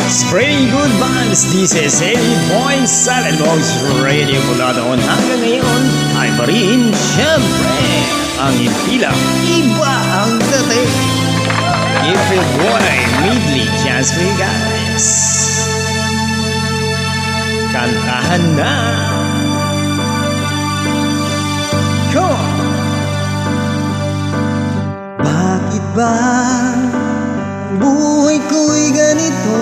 Spring Good Vibes, this is 80.7 Box Radio mula noon hanggang ngayon ay pa rin syempre ang ipilang iba ang dating. April Boy, Midley Jasmine guys. Kantahan na. Come on. Bakit ba buhay ko'y ganito?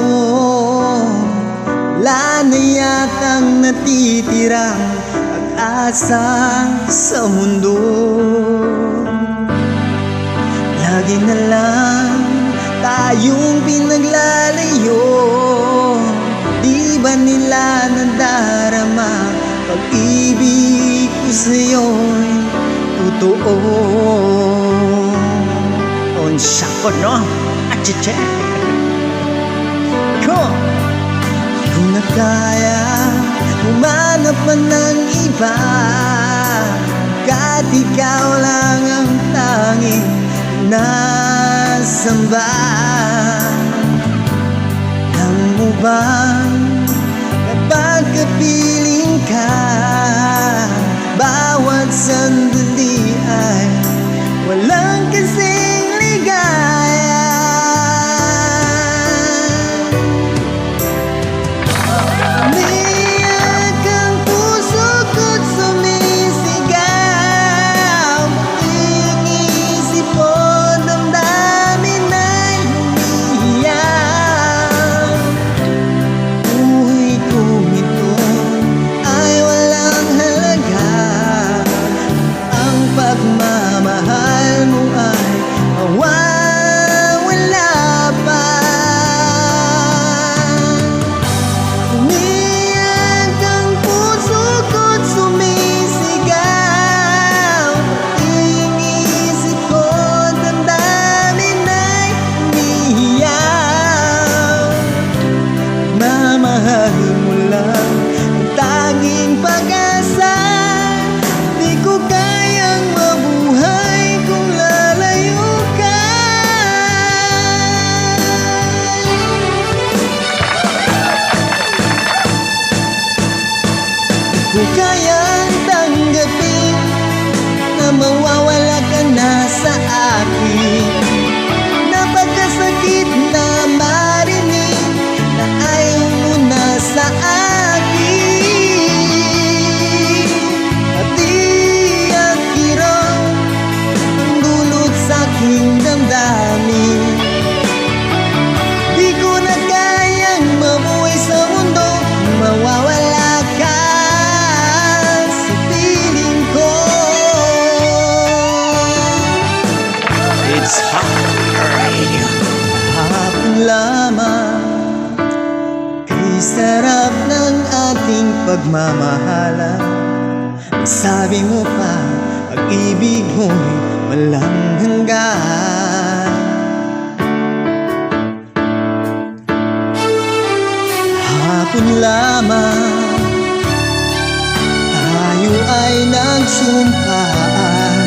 Wala na yatang natitirang pag-asa sa mundo. Lagi na lang tayong pinaglalayo. Di ba nila nadarama pag-ibig ko sa'yo'y totoo? Unsa ko no? Achiche. Come on. Kung na kaya humanap man ng iba, kahit ikaw lang ang tanging nasamba. Alam mo bang kapag kapiling ka, bawat sandali ay walang kasing ligaya. Umiyak ang puso ko't sumisigaw, ang isip mo damdamin ay umiiyak. Buhay kong ito ay walang halaga, ang pagmamahal mo ay mawawala pa. Umiyak ang puso ko't sumisigaw, ang isip ko damdamin ay umiiyak. Mamahal mo lang ang tanging pag-asa, di ko kayang mabuhay kung lalayo ka. Di ko kayang tanggapin na mawawala ka na sa akin. Napagkasakit na marinig na ayaw mo na sa akin. At iyak kirong ang dulot sa aking damdamin. Di ko na kayang mabuhay sa mundo, mawawala ka sa piling ko. It's Hot Radio. Hapon lamang kay sarap ng ating pagmamahalan. Sabi mo pa, pag-ibig mo'y walang hanggan. Hapon lamang tayo ay nagsumpaan.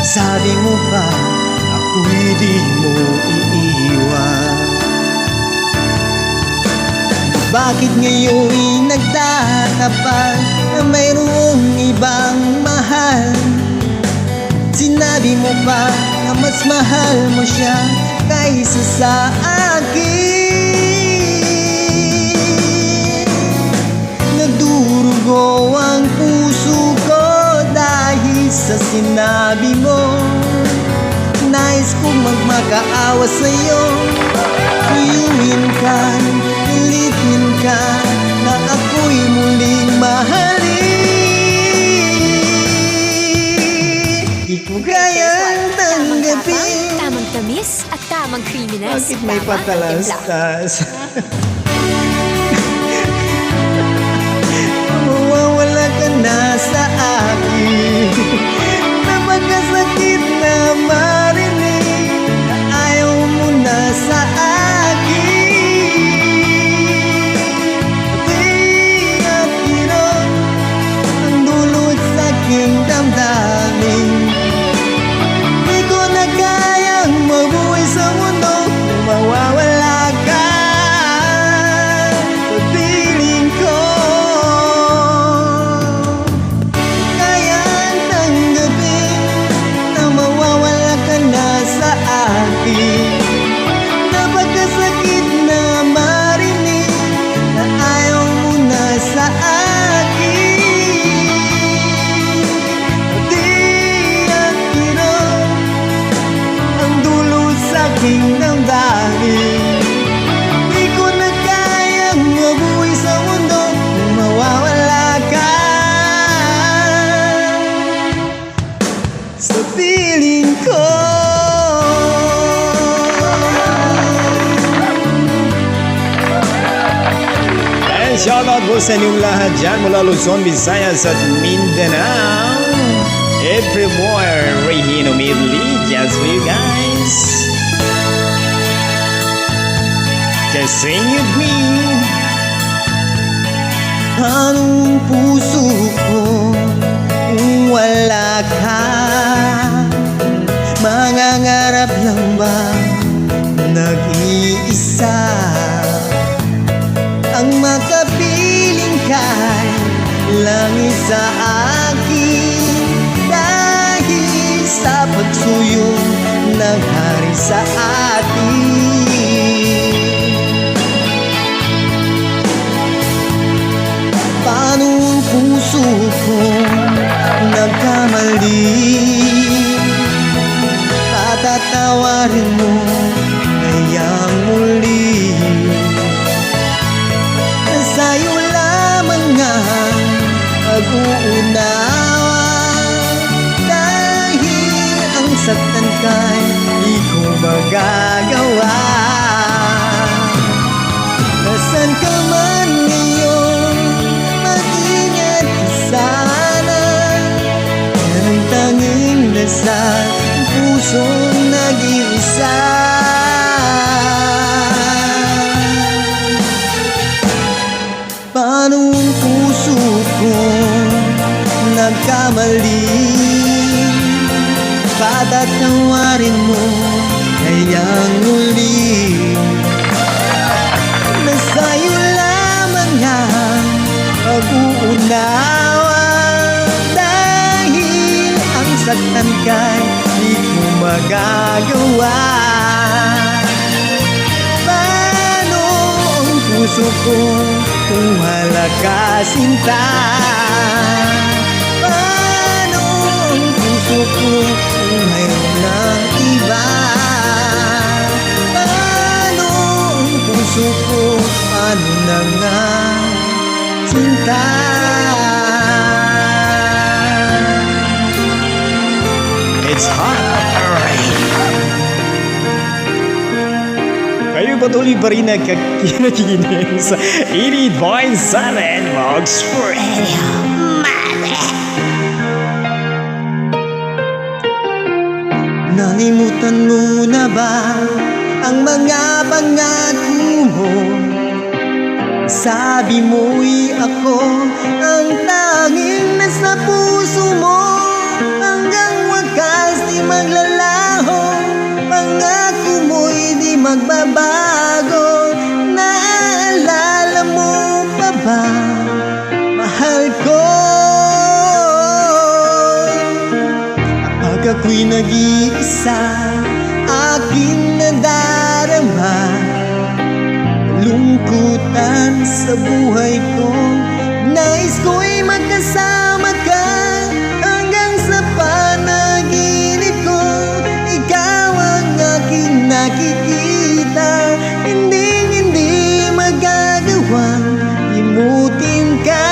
Sabi mo pa, ako'y di mo iiwan. Bakit ngayon'y nagtatapat na mayroong ibang mahal? Sinabi mo pa na mas mahal mo siya kaysa sa akin. Nagdurugo ang puso ko dahil sa sinabi mo. Nais kong magmakaawa sa'yo, tuyuin ka, pilitin ka na ako'y muling mahalin. Di ko kayang tanggapin. Tamang tamis at tamang creaminess. Bakit may Tama ang timpla. patalastas? Mawawala ka na sa akin. Napagkasakit na marinig na ayaw mo na sa akin. Pati at hirap ang dulot sa aking damdamin. Di ko na kayang mabuhay sa mundo kung mawawala ka. shoutout po sa inyong lahat dyan mula Luzon, Visayas at Mindanao. Everywhere, Regino Midley, just for you guys. Just sing with me. Ang puso ko kung wala ka, mangangarap lang ba nag-iisa? Ang makapiling kay langit sa akin, dahil sa pagsuyong ng hari sa atin. Paano ang puso ko nagkamali? Patatawarin mo ngayong muli. Sa'yo lamang nga pag-uunawa, dahil ang saktan kay di ko magagawa. Nasaan ka man ngayon, mag-ingat ka sana. Yan ang tanging dasal ng pusong nag-iisa. Paano ang puso ko nagkamali? Patatawarin mo ngayong muli. Sa'yo lamang nga pag-uunawa, dahil ang saktan kay di ko magagawa. Paano ang puso ko kung wala ka, sinta? Paano ang puso ko kung mayroon ng iba? Paano ang puso ko, paano na nga, sinta? It's hot rain. Kayo patuloy pa rin nagkakinig sa 80.7 Mogs Radio. Nalimutan mo na ba ang mga pangako mo? Sabi mo'y ako ang tanging nasa puso mo. Hanggang wakas di maglalaho, pangako mo'y di magbabago. Naalala mo pa ba, mahal ko? Kapag ako'y nag-iisa, aking nadarama lungkutan sa buhay ko. Nais ko'y magkasama ka hanggang sa panaginip ko. Ikaw ang aking nakikita, hindi magagawang limutin ka.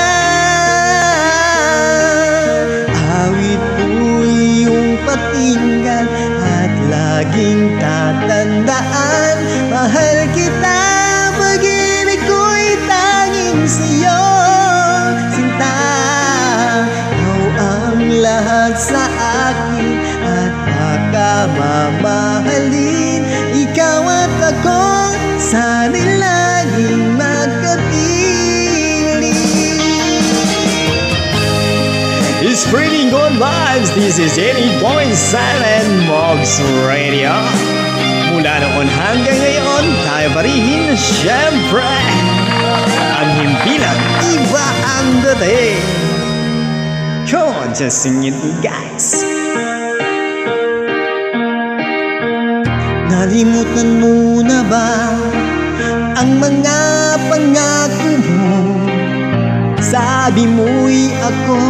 Awit ko'y iyong pakinggan at laging tatandaan, mahal kita. Pag-ibig ko'y tanging sa'yo, sinta. Ikaw ang lahat sa akin at pagkamamahalin. Ikaw at ako, sana'y laging magkapiling. Spreading good vibes, this is 80.7 Mogs Radio. Mula noon hanggang ngayon, tayo pa rin, syempre, ang himpilang iba ang dating. Come on, just sing it, guys. Nalimutan mo na ba ang mga pangako mo? Sabi mo'y ako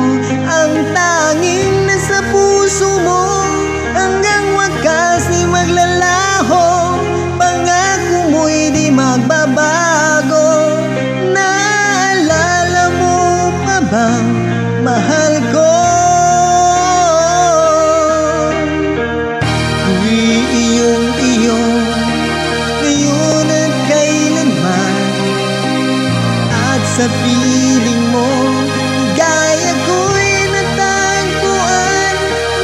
ang tanging nasa puso mo. Hanggang wakas di maglalaho, pangako mo'y di magbabago. Naalala mo pa bang mahal ko? Ako'y iyong-iyo ngayon at kailanman, at sa piling mo. Gaya ko'y natagpuan,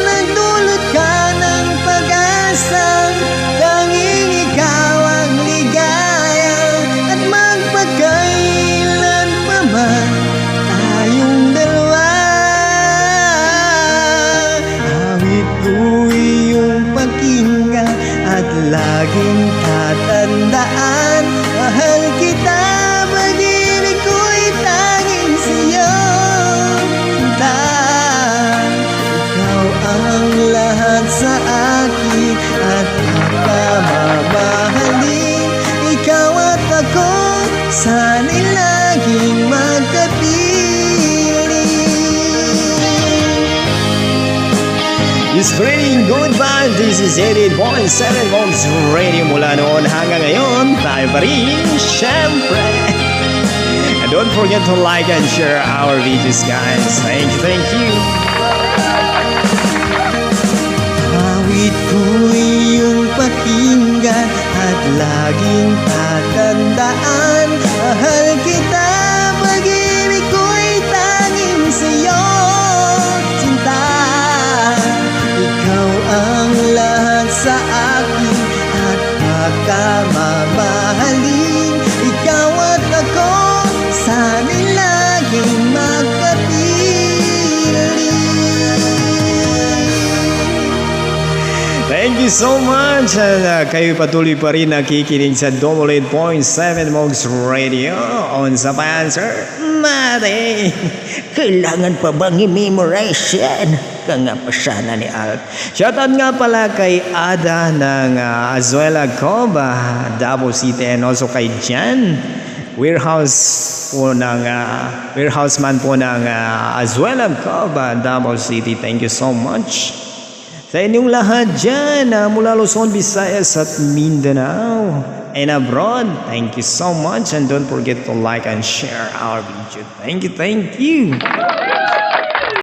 nagdulot ka ng pag-asang tanging ikaw ang ligaya. At magpakailan pa man tayong dalawa, awit ko'y iyong pakinggan at laging tatandaan. Mahal kita, pag-ibig ko'y tanging sa'yo. Sinta, ikaw ang lahat sa akin at pagkamamahalin. Ikaw at ako, sana'y laging magkapiling. You're spreading good vibes. This is 88.7 Volts Radio mula noon hanggang ngayon. Tayo pa rin, syempre. And don't forget to like and share our videos, guys. Thank you. Awit ko'y iyong pakinggan at laging tatandaan. Mahal kita, pag-ibig ko'y tanging sa'yo. Sinta, ikaw ang lahat sa akin at pagkamamahalin. Ikaw at ako, sana'y laging magkapiling. Thank you so much. Kayo patuloy pa rin nakikinig sa 88.7 Mogs Radio. On sa pa-answer, Mate. Kailangan pa bang i-memorize yan? Kanga pa sana ni Alp. Shoutout nga pala kay Ada ng Azuela Cova, Davao City, and also kay Jan, warehouse man po ng Azuela Cova, Davao City. Thank you so much. Sa inyong lahat dyan, mula Luzon, Visayas at Mindanao and abroad, thank you so much, and don't forget to like and share our video. Thank you.